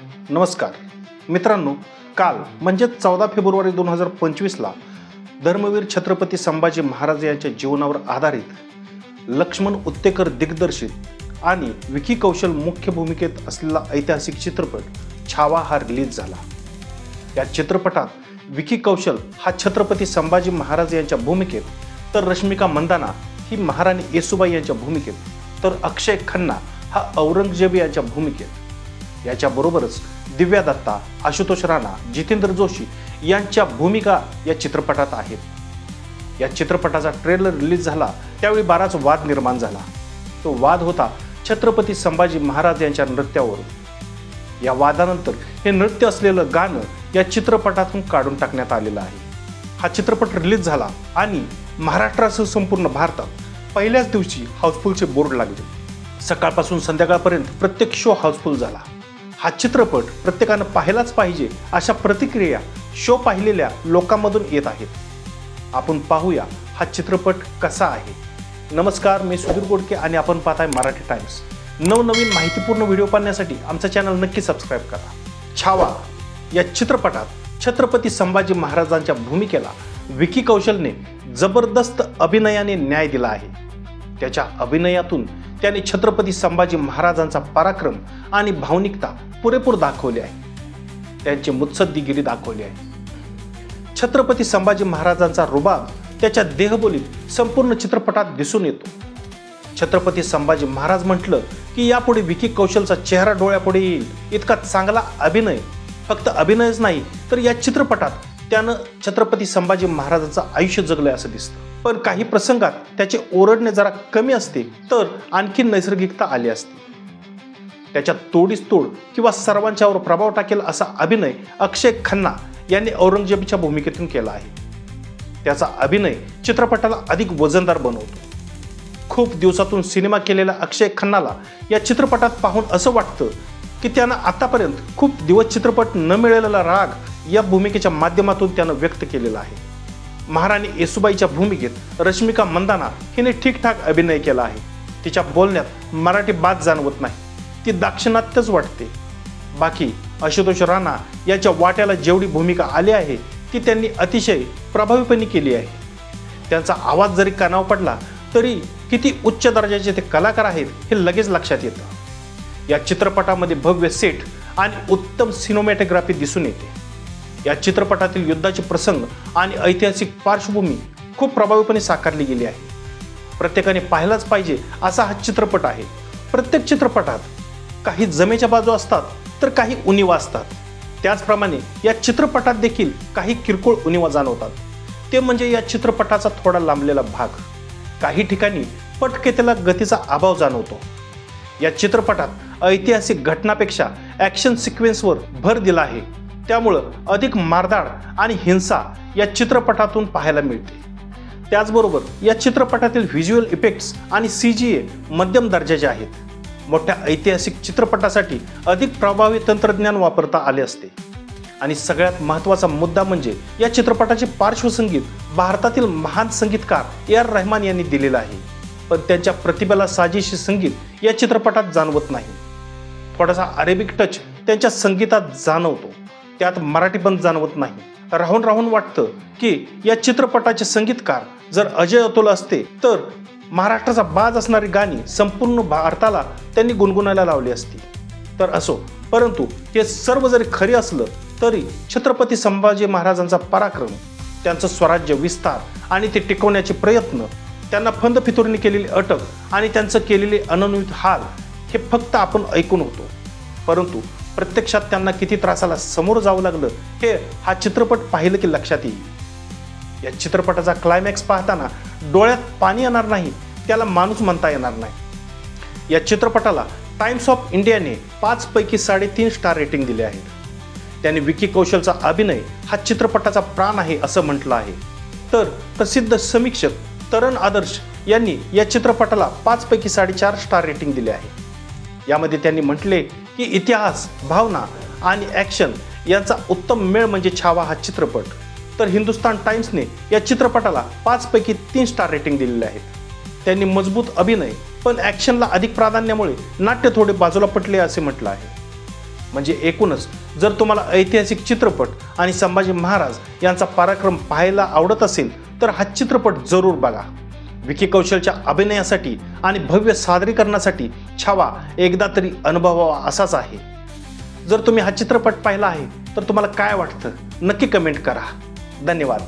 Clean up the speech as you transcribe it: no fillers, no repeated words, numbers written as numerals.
नमस्कार मित्रांनो, काल म्हणजे 14 फेब्रुवारी 2025ला धर्मवीर छत्रपती संभाजी महाराज यांच्या जीवनावर आधारित लक्ष्मण उत्तेकर दिग्दर्शित आणि विकी कौशल मुख्य भूमिकेत असलेला ऐतिहासिक चित्रपट छावा हा रिलीज झाला। या चित्रपटात विकी कौशल हा छत्रपती संभाजी महाराज यांच्या भूमिकेत, तर रश्मिका मंदाना ही महाराणी येसुबाई यांच्या भूमिकेत, तर अक्षय खन्ना हा औरंगजेब यांच्या भूमिकेत, याच्याबरोबरच दिव्या दत्ता, आशुतोष राणा, जितेंद्र जोशी यांच्या भूमिका या चित्रपटात आहेत। या चित्रपटाचा ट्रेलर रिलीज झाला त्यावेळी बराच वाद निर्माण झाला। तो वाद होता छत्रपती संभाजी महाराज यांच्या नृत्यावरून। या वादानंतर हे नृत्य असलेलं गाणं या चित्रपटातून काढून टाकण्यात आलेलं आहे। हा चित्रपट रिलीज झाला आणि महाराष्ट्रासह संपूर्ण भारतात पहिल्याच दिवशी हाऊसफुलचे बोर्ड लागले। सकाळपासून संध्याकाळपर्यंत प्रत्येक शो हाऊसफुल झाला। हा चित्रपट प्रत्येकानं पाहिलाच पाहिजे अशा प्रतिक्रिया शो पाहिलेल्या लोकांमधून येत आहेत। आपण पाहूया हा चित्रपट कसा आहे। नमस्कार, मी सुधीर गोडके आणि आपण पाहताय मराठी टाइम्स। नवनवीन माहितीपूर्ण व्हिडिओ पाहण्यासाठी आमचं चॅनल नक्की सबस्क्राइब करा। छावा या चित्रपटात छत्रपती संभाजी महाराजांच्या भूमिकेला विकी कौशलने जबरदस्त अभिनयाने न्याय दिला आहे। त्याच्या अभिनयातून त्याने छत्रपती संभाजी महाराजांचा पराक्रम आणि भावनिकता पुरेपूर दाखवली आहे। त्यांची मुत्सद्दीगिरी दाखवली आहे। छत्रपती संभाजी महाराजांचा रुबाब त्याच्या देहबोलीत संपूर्ण चित्रपटात दिसून येतो। छत्रपती संभाजी महाराज म्हटलं की यापुढे विकी कौशलचा चेहरा डोळ्यापुढे येईल इतका चांगला अभिनय, फक्त अभिनयच नाही तर या चित्रपटात त्यानं छत्रपती संभाजी महाराजांचं आयुष्य जगलंय असं दिसतं। पण काही प्रसंगात त्याचे ओरडणे जरा कमी असते तर आणखी नैसर्गिकता आली असते। त्याच्या तोडीस तोड किंवा सर्वांच्यावर प्रभाव टाकेल असा अभिनय अक्षय खन्ना यांनी औरंगजेबच्या भूमिकेतून केला आहे। त्याचा अभिनय चित्रपटाला अधिक वजनदार बनवतो। खूप दिवसातून सिनेमा केलेल्या अक्षय खन्नाला या चित्रपटात पाहून असं वाटतं की त्यानं आतापर्यंत खूप दिवस चित्रपट न मिळालेला राग या भूमिकेच्या माध्यमातून त्यानं व्यक्त केलेला आहे। महाराणी येसुबाईच्या भूमिकेत रश्मिका मंदाना हिने ठीकठाक अभिनय केला आहे। तिच्या बोलण्यात मराठी बात जाणवत नाही, ती दाक्षिणात्यच वाटते। बाकी आशुतोष राणा याच्या वाट्याला जेवढी भूमिका आली आहे ती त्यांनी अतिशय प्रभावीपणे केली आहे। त्यांचा आवाज जरी कानावर पडला तरी किती उच्च दर्जाचे ते कलाकार आहेत हे लगेच लक्षात येतं। या चित्रपटामध्ये भव्य सेट आणि उत्तम सिनेमॅटोग्राफी दिसून येते। या चित्रपटातील युद्धाचे प्रसंग आणि ऐतिहासिक पार्श्वभूमी खूप प्रभावीपणे साकारली गेली आहे। प्रत्येकाने पाहिलाच पाहिजे असा हा चित्रपट आहे। प्रत्येक चित्रपटात काही जमेच्या बाजू असतात तर काही उणिवा असतात। त्याचप्रमाणे या चित्रपटात देखील काही किरकोळ उणिवा जाणवतात। ते म्हणजे या चित्रपटाचा थोडा लांबलेला भाग, काही ठिकाणी पटकथेला गतीचा अभाव जाणवतो। या चित्रपटात ऐतिहासिक घटनापेक्षा ॲक्शन सिक्वेन्सवर भर दिला आहे, त्यामुळं अधिक मारधाड आणि हिंसा या चित्रपटातून पाहायला मिळते। त्याचबरोबर या चित्रपटातील व्हिज्युअल इफेक्ट्स आणि CGA मध्यम दर्जाचे आहेत। मोठ्या ऐतिहासिक चित्रपटासाठी अधिक प्रभावी तंत्रज्ञान वापरता आले असते। आणि सगळ्यात महत्त्वाचा मुद्दा म्हणजे या चित्रपटाचे पार्श्वसंगीत भारतातील महान संगीतकार AR रहमान यांनी दिलेलं आहे। पण त्यांच्या प्रतिभेला साजेशी संगीत या चित्रपटात जाणवत नाही। थोडासा अरेबिक टच त्यांच्या संगीतात जाणवतो, त्यात मराठी पण जाणवत नाही। राहून राहून वाटतं की या चित्रपटाचे संगीतकार जर अजय अतुल असते तर महाराष्ट्राचा बाज असणारी गाणी संपूर्ण भारताला त्यांनी गुणगुणायला लावली असती। तर असो, परंतु हे सर्व जरी खरे असलं तरी छत्रपती संभाजी महाराजांचा पराक्रम, त्यांचं स्वराज्य विस्तार आणि ते टिकवण्याचे प्रयत्न, त्यांना फंद फितुरीने केलेली अटक आणि त्यांचं केलेले अनन्वित हाल हे फक्त आपण ऐकून होतो, परंतु प्रत्यक्षात त्यांना किती त्रासाला समोर जावं लागलं हे हा चित्रपट पाहिलं की लक्षात येईल। या चित्रपटाचा क्लायमॅक्स पाहताना डोळ्यात पाणी येणार नाही त्याला माणूस म्हणता येणार नाही। या चित्रपटाला टाइम्स ऑफ इंडियाने 5 पैकी 3.5 स्टार रेटिंग दिले आहेत। त्याने विकी कौशलचा अभिनय हा चित्रपटाचा प्राण आहे असं म्हटलं आहे। तर प्रसिद्ध समीक्षक तरण आदर्श यांनी या चित्रपटाला 5 पैकी 4.5 स्टार रेटिंग दिले आहे। यामध्ये त्यांनी म्हटले की इतिहास, भावना आणि ॲक्शन यांचा उत्तम मेळ म्हणजे छावा हा चित्रपट। तर हिंदुस्तान टाइम्सने या चित्रपटाला 5 पैकी 3 स्टार रेटिंग दिलेले आहेत। त्यांनी मजबूत अभिनय पण ॲक्शनला अधिक प्राधान्यामुळे नाट्य थोडे बाजूला पडले असे म्हटलं आहे। म्हणजे एकूणच जर तुम्हाला ऐतिहासिक चित्रपट आणि संभाजी महाराज यांचा पराक्रम पाहायला आवडत असेल तर हा चित्रपट जरूर बघा. विकी कौशलच्या अभिनयासाठी आणि भव्य सादरीकरणासाठी छावा एकदा तरी अनुभवावा असाच आहे. जर तुम्ही हा चित्रपट पाहिला आहे तर तुम्हाला काय वाटतं नक्की कमेंट करा. धन्यवाद.